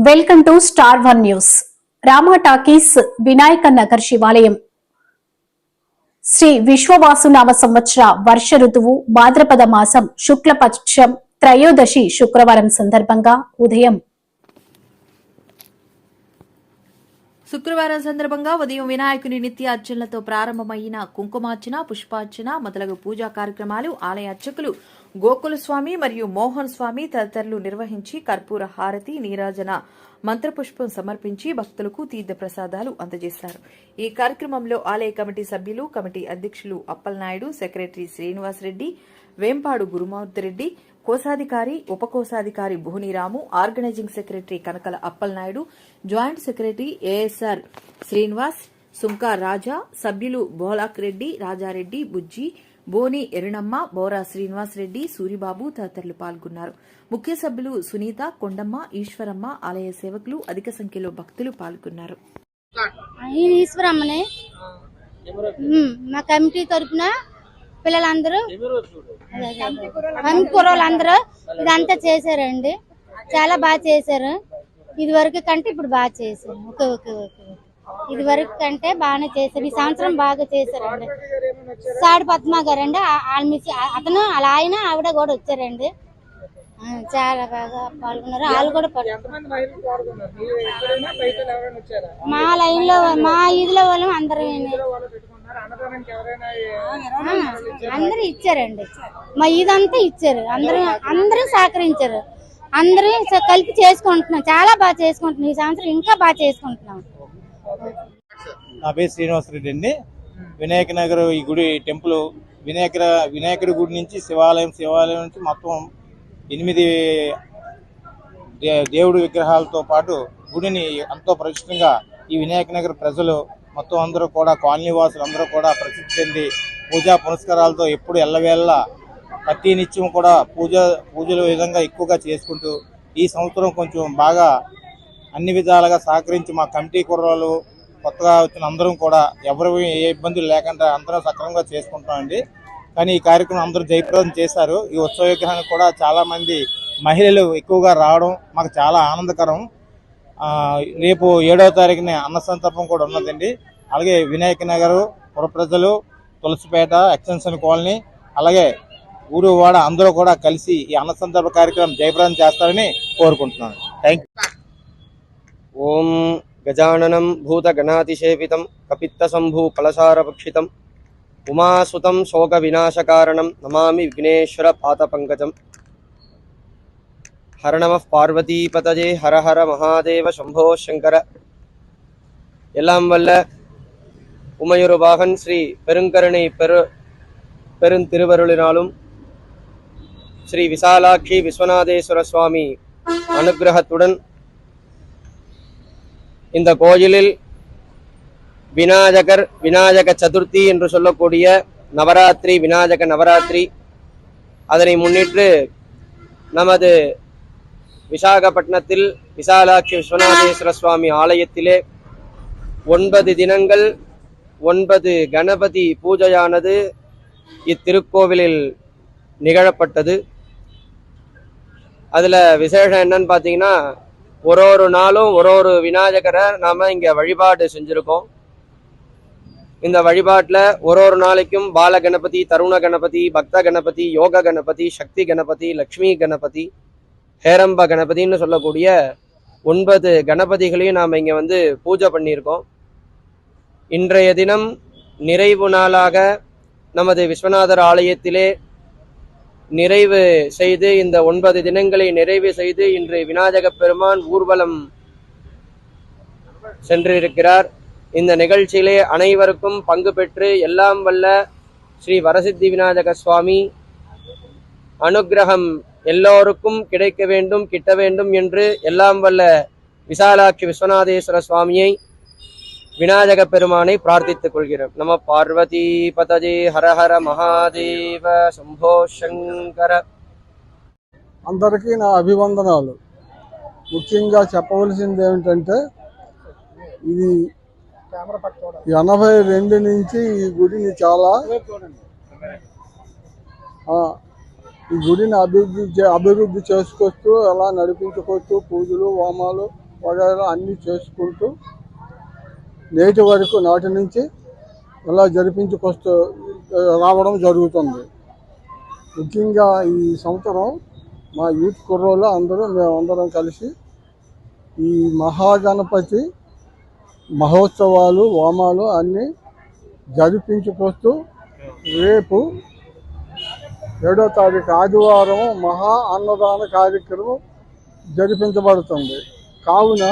Welcome to star one news. Rama talkies Vinayaka Nagar శివాలయం శ్రీ విశ్వవాసునామ సంవత్సర వర్ష ఋతువు భాద్రపద మాసం శుక్లపక్షం త్రయోదశి శుక్రవారం సందర్భంగా ఉదయం వినాయకుని నిత్య అర్చనలతో ప్రారంభమైన కుంకుమార్చన, పుష్పార్చన మొదలగు పూజా కార్యక్రమాలు ఆలయ అర్చకులు గోకుల స్వామి మరియు మోహన్ స్వామి తదితరులు నిర్వహించి కర్పూర హారతి, నీరాజన, మంత్రపుష్పం సమర్పించి భక్తులకు తీర్థ ప్రసాదాలు అందజేశారు. ఈ కార్యక్రమంలో ఆలయ కమిటీ సభ్యులు, కమిటీ అధ్యక్షులు అప్పలనాయుడు, సెక్రటరీ శ్రీనివాస్ రెడ్డి, వేంపాడు గురుమూర్తిరెడ్డి, కోశాధికారి, ఉపకోశాధికారి Bhuvaniramu, organising secretary Kanakala Appalanaidu, joint secretary ASR Srinivas, Sunka Raja, సభ్యులు బోలాక్ రెడ్డి, రాజారెడ్డి, బుజ్జి, బోని ఎరుణమ్మ, బోరా శ్రీనివాస్ రెడ్డి, సూరిబాబు తదితరులు పాల్గొన్నారు. ముఖ్య సభ్యులు సునీత, కొండమ్మ, ఈశ్వరమ్మ, ఆలయ సేవకులు అధిక సంఖ్యలో భక్తులు పాల్గొన్నారు. ఈశ్వరమ్మనే మా కమిటీ తరఫున పిల్లలందరూ కుర్రోళ్ళందరూ ఇదంతా చేశారండి. చాలా బాగా చేశారు. ఇది వరకు కంటే ఇప్పుడు బాగా చేశారు. ఓకే ఇది వరకు కంటే బాగానే చేశారు. ఈ సంవత్సరం బాగా చేశారండి. సాడి పద్మ గారండి, అతను అలా ఆయన ఆవిడ కూడా వచ్చారండి. చాలా బాగా పాల్గొన్నారు. వాళ్ళు కూడా మా లైన్ లో మా ఈదిలో వాళ్ళు అందరూ ఇచ్చారండి. మా ఇదంతా ఇచ్చారు. అందరూ సహకరించారు. అందరూ కలిపి చేసుకుంటున్నాం. చాలా బాగా చేసుకుంటున్నాం. ఈ సంవత్సరం ఇంకా బాగా చేసుకుంటున్నాం. నా పేరు శ్రీనివాస్ రెడ్డి అండి. వినాయక నగర్ ఈ గుడి టెంపుల్ వినాయకుడి గుడి నుంచి శివాలయం నుంచి మొత్తం 8 దేవుడి విగ్రహాలతో పాటు గుడిని ఎంతో ప్రతిష్టంగా ఈ వినాయక నగర్ ప్రజలు మొత్తం అందరూ కూడా, కాలనీ వాసులు అందరూ కూడా ప్రసిద్ధి చెంది పూజా పునస్కారాలతో ఎప్పుడు ఎల్లవేళ ప్రతి నిత్యం కూడా పూజల విధంగా ఎక్కువగా చేసుకుంటూ ఈ సంవత్సరం కొంచెం బాగా అన్ని విధాలుగా సహకరించి మా కమిటీ కుర్రాళ్ళు కొత్తగా వచ్చిన అందరం కూడా ఎవరు ఏ ఇబ్బందులు లేకుండా అందరం సక్రమంగా చేసుకుంటామండి. కానీ ఈ కార్యక్రమం అందరూ జయప్రదం చేశారు. ఈ ఉత్సవ విగ్రహానికి కూడా చాలా మంది మహిళలు ఎక్కువగా రావడం మాకు చాలా ఆనందకరం. రేపు 7వ తారీఖున అన్న సంతర్పం కూడా ఉన్నదండి. అలాగే వినాయక నగర్ పుర ప్రజలు, తులసిపేట ఎక్స్టెన్షన్ కాలనీ, అలాగే ఊరు వాడ అందరూ కూడా కలిసి ఈ అన్న సంతర్ప కార్యక్రమం జయప్రదం చేస్తారని కోరుకుంటున్నాను. Thank you. ఓం గజాననం భూతగణాతిసేవితం కపిత్తశంభూ కలశారభక్షితం ఉమాసుతం శోక వినాశకారణం నమామి విఘ్నేశ్వర పాదపంకజం. హర నమః பார்வதிபதஜே ஹர ஹர மகாதேவ சம்போ சங்கர. எல்லாம் வல்ல உமையொருபாகன் ஸ்ரீ பெருங்கருணை பெருந்திருவருளினாலும் ஸ்ரீ விசாலாட்சி விஸ்வநாதேஸ்வர சுவாமி அனுகிரகத்துடன் இந்த கோயிலில் விநாயக சதுர்த்தி என்று சொல்லக்கூடிய நவராத்திரி, விநாயக நவராத்திரி, அதனை முன்னிட்டு நமது விசாகப்பட்டினத்தில் விசாலாட்சி விஸ்வநாதேஸ்வர சுவாமி ஆலயத்திலே 9 தினங்கள் 9 கணபதி பூஜையானது இத்திருக்கோவிலில் நிகழப்பட்டது. அதில் விசேஷம் என்னன்னு பார்த்தீங்கன்னா, ஒரு நாளும் ஒரு விநாயகரை நாம் இங்கே வழிபாடு செஞ்சுருக்கோம். இந்த வழிபாட்டில் ஒரு நாளைக்கும் பால கணபதி, தருண கணபதி, பக்த கணபதி, யோக கணபதி, சக்தி கணபதி, லக்ஷ்மி கணபதி, ஹேரம்ப கணபதின்னு சொல்லக்கூடிய 9 கணபதிகளையும் நாம் இங்கே பூஜை பண்ணியிருக்கோம். இன்றைய தினம் நிறைவு நாளாக நமது விஸ்வநாதர் ஆலயத்திலே நிறைவு செய்து இந்த 9 தினங்களை நிறைவு செய்து இன்று விநாயக பெருமான் ஊர்வலம் சென்றிருக்கிறார். இந்த நிகழ்ச்சியிலே அனைவருக்கும் பங்கு பெற்று எல்லாம் வல்ல ஸ்ரீ வரசித்தி விநாயக சுவாமி அனுகிரகம் எல்லோருக்கும் கிடைக்க வேண்டும், கிட்ட வேண்டும் என்று எல்லாம் வல்ல விசாலாட்சி விஸ்வநாதேஸ்வர சுவாமியை, விநாயக பெருமானை பிரார்த்தித்துக் கொள்கிறோம். நம பார்வதி பதஜே ஹர ஹர మహాదేవ శంభో శంకర. అందరికీ నా అభివందనాలు. ముఖ్యంగా చెప్పవలసింది ఏమిటంటే, ఇది 82 నుంచి ఈ గుడిని అభివృద్ధి చేసుకొస్తూ అలా నడిపించుకొస్తూ పూజలు, హోమాలు వగైరా అన్నీ చేసుకుంటూ నాటి నుంచి ఇలా జరిపించుకొస్తూ రావడం జరుగుతుంది. ముఖ్యంగా ఈ సంవత్సరం మా యూత్ కుర్రోళ్ళు మేమందరం కలిసి ఈ మహాగణపతి మహోత్సవాలు హోమాలు అన్నీ జరిపించుకొస్తూ రేపు 7వ తారీఖు ఆదివారం మహా అన్నదాన కార్యక్రమం జరిపించబడుతుంది. కావున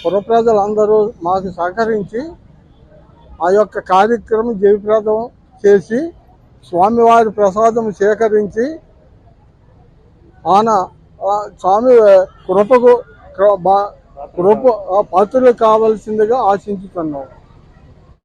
పురప్రజలందరూ మాకు సహకరించి ఆ యొక్క కార్యక్రమం జయప్రదం చేసి స్వామివారి ప్రసాదం సేకరించి స్వామి కృప పాత్రలు కావాల్సిందిగా ఆశించుతున్నాం.